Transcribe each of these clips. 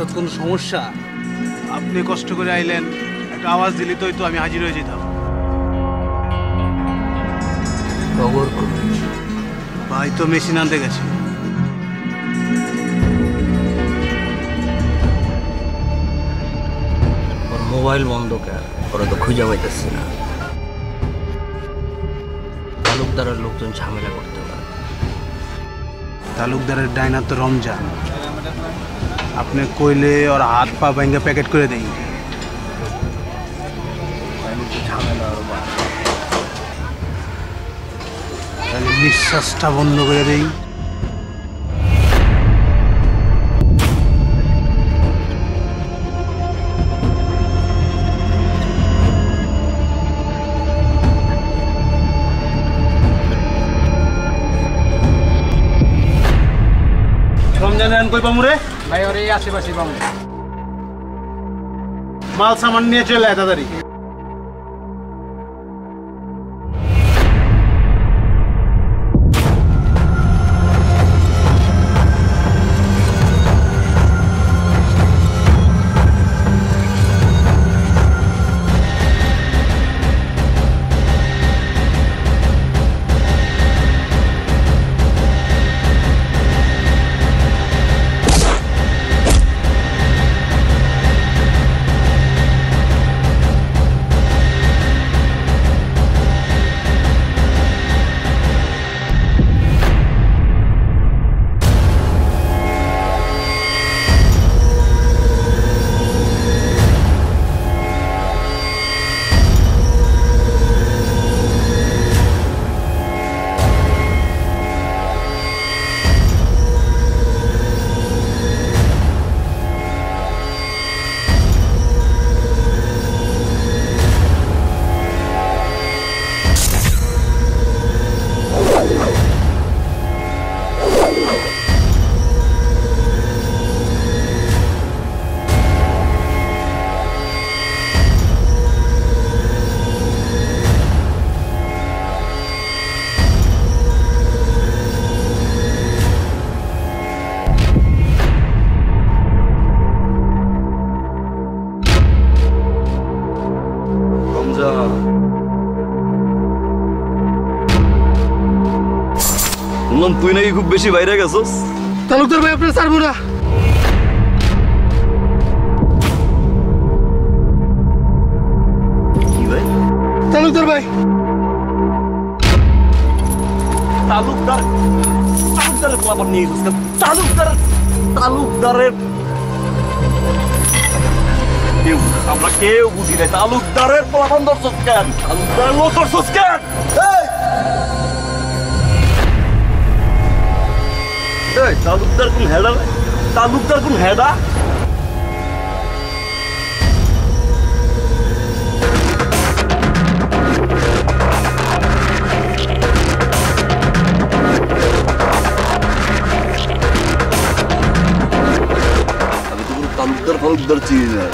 রাস্তার কোনো সমস্যা? আপনি কষ্ট করে আইলেন, একটা আওয়াজ দিলি তো আমি হাজির হয়ে যেতাম। খবর ভাই তো মেশিন আনতে গেছে। ওর মোবাইল বন্ধ কেন? ওরা তো খুঁজে পাইতেছি না। তালুকদারের লোকজন ঝামেলা করতে পারে। তালুকদারের ডাইনা তো রমজান, আপনি কইলে ওর হাত পা ভেঙে প্যাকেট করে দেই। ঝামেলা তাহলে নিঃশ্বাসটা বন্ধ করে দেই। রমজান কই পামু রে? ভাই ওর এই আশেপাশে পাবো। মাল সামান নিয়ে চলে আয় তাড়াতাড়ি। শুনলাম তুই নাকি খুব বেশি বাইরে গেছস। তালুকদার ভাই আপনার ছাড়বো না। কি ভাই? তালুকদার ভাই, তালুকদারের খবর নিয়ে গেছিস। তালুকদারের আমরা কেউ বুঝি নাই। তালুকদারের পোলাপান ধরছস কেন? তালুকদারের লোক ধরছস কেন? তালুকদার কোন হেডা? তালুকদার কোন হেডা? আমি তো কোনো তালুকদার চিনি না।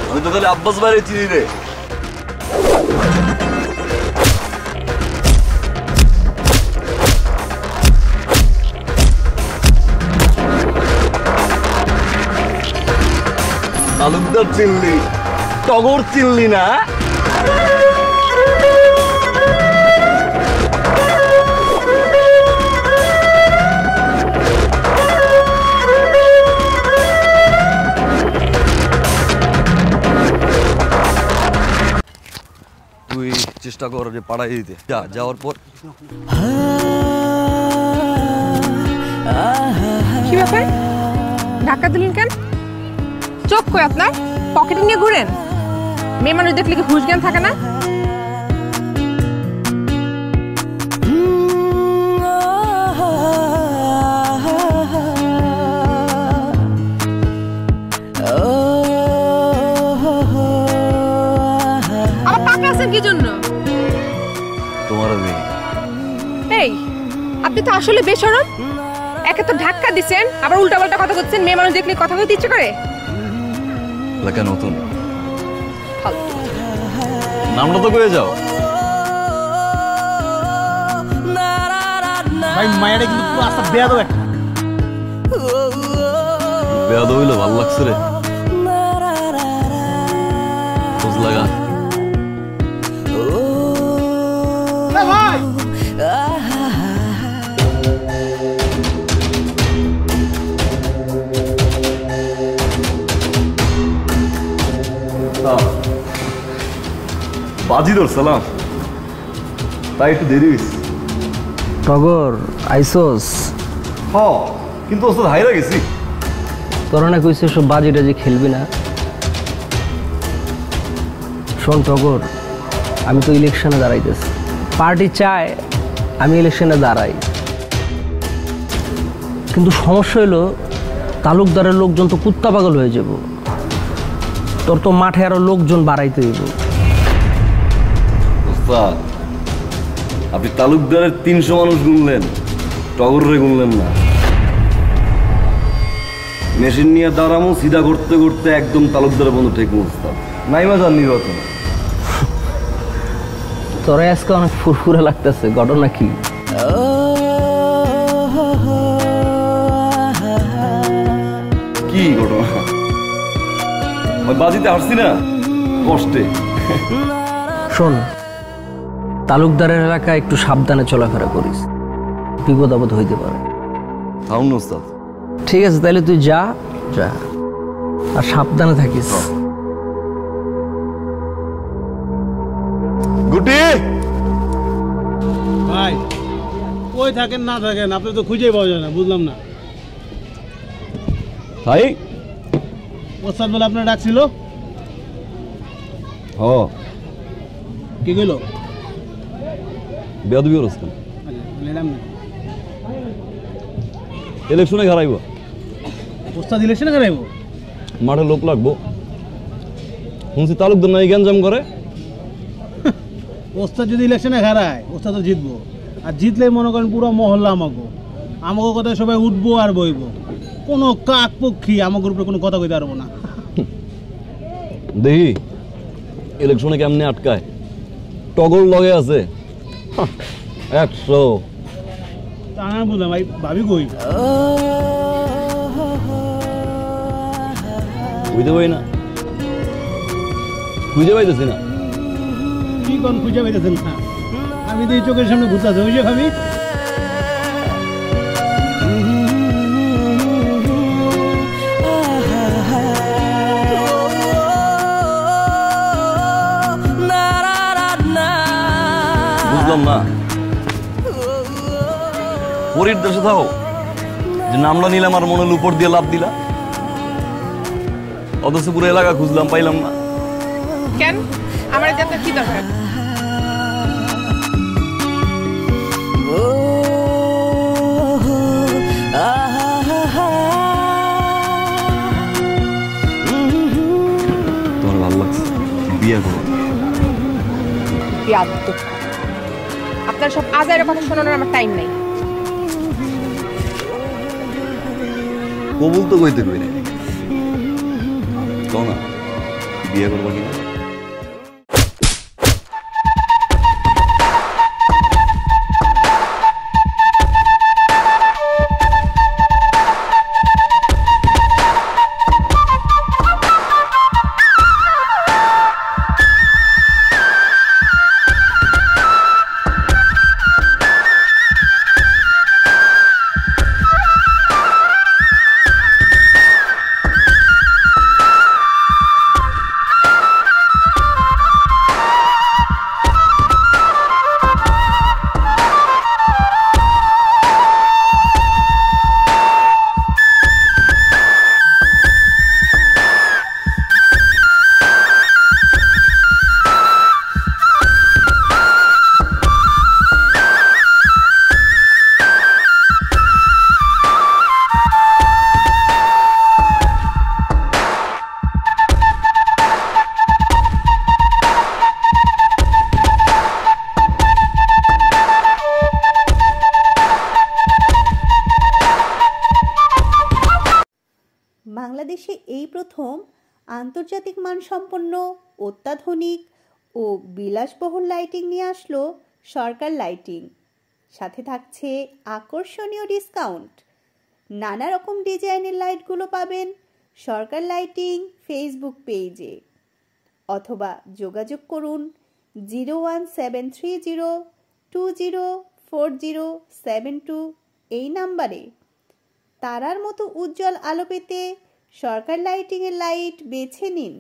আমি তো খালি আব্বাস বাইরে চিনি রে। তালুকদার চিনলি, টগর চিনলি না? তুই চেষ্টা কর যে পাড়াই দিতে। যাওয়ার পর কি ব্যাপার, ধাক্কা দিলেন কেন? চোখ কই আপনার? পকেটে নিয়ে ঘুরেন? মেয়ে মানুষ দেখলে কি হুঁশ জ্ঞান থাকে না? আবার তাকিয়ে আছেন কি জন্য? তোমার এই, আপনি তো আসলে বেশরম। একে তো ধাক্কা দিচ্ছেন, আবার উল্টাপাল্টা কথা বলছেন। মেয়ে মানুষ দেখলে কথা বলতে ইচ্ছে করে? এলাকা নতুন, নামটা তো কয়ে যাও। ভাই মায়েরা কিন্তু পুরো আস্তে বেয়াদব একটা। বেয়াদ হইলো ভাল লাগছে রে, খোঁজ লাগা। বাজি ধরছিলাম তাই একটু দেরি হয়েছে। টগর আইসোস হ কিন্তু ওস্তাদ হাইরা গেছি। তোরা না কইছে সব বাজি টাজি খেলবি না। শোন টগর, আমি তো ইলেকশনে দাঁড়াইতেছি, পার্টি চায় আমি ইলেকশনে দাঁড়াই, কিন্তু সমস্যা হলো তালুকদারের লোকজন তো কুত্তা পাগল হয়ে যাব। তোর তো মাঠে আরো লোকজন বাড়াইতে হইব। ওস্তাদ আপনি তালুকদারের 300 মানুষ গুনলেন, টগরে গুনলেন না। মেশিন নিয়ে দাঁড়ামো সিধা করতে করতে একদম তালুকদারের বন্ধু ঠিক ওস্তাদ নাইমা যান নির্বাচন। তোরা আজকে অনেক ফুরফুরে লাগতেছে, ঘটনা কি? কি ঘটনা? ওই বাজিতে হারছি না কষ্টে। শোন, তালুকদারের এলাকায় একটু সাবধানে চলাফেরা করিস, বিপদ আপদ হইতে পারে। থাউন ওস্তাদ। ঠিক আছে, তাহলে তুই যা যা, আর সাবধানে থাকিস। গুটি ভাই কই থাকেন না থাকেন আপনি তো খুঁজেই পাওয়া যায় না, বুঝলাম না। ভাই ওস্তাদ বলে আপনার ডাকছিল, হ কি কইলো? বেয়াদবি করছেন। নিলাম না, ইলেকশনে হারাইব, ওস্তাদ ইলেকশনে করাইবো? মাঠে লোক লাগবো। শুনছি তালুকদার নাই গ্যাঞ্জাম করে। ওস্তাদ যদি ইলেকশনে হারায় ওস্তাদ তো জিতবো, আর জিতলে মনে করেন পুরো মহল্লা আমাকে আমাকে কথায় সবাই উঠবো আর বইবো, কোনো কাক পক্ষী আমাকে উপরে কোনো কথা কইতে পারবো না। দেখি ইলেকশনে কেমনে আটকায়। টগর লগে আছে 100। তা আমি বুঝলাম ভাই, ভাবি কই? বুঝতে পারি না, খুঁজে পাইতেছি না। কি কোন খুঁজে পাইতেছেন না? আমি তো এই চোখের সামনে ঘুরতেছি, ওই যে ভাবি। বুঝলাম না, পরীর দেশে থাও যে নামটা নিলাম আর মনের উপর দিয়ে লাভ দিলা, অথচ পুরো এলাকা খুঁজলাম পাইলাম না। কেন আমার যাতে কি দরকার? তোমার ভালো লাগছে, বিয়ে করো। বিয়াদব। আপনার সব আজাইরা কথা শোনানোর আমার টাইম নাই। কবুল তো কইতে কই না, কও না বিয়ে করবা কিনা। বাংলাদেশে এই প্রথম আন্তর্জাতিক মানসম্পন্ন অত্যাধুনিক ও বিলাসবহুল লাইটিং নিয়ে আসলো সরকার লাইটিং। সাথে থাকছে আকর্ষণীয় ডিসকাউন্ট। নানা রকম ডিজাইনের লাইটগুলো পাবেন সরকার লাইটিং ফেসবুক পেজে, অথবা যোগাযোগ করুন 01730204072 এই নাম্বারে। তারার মতো উজ্জ্বল আলো পেতে সরকার লাইটিংয়ের লাইট বেছে নিন।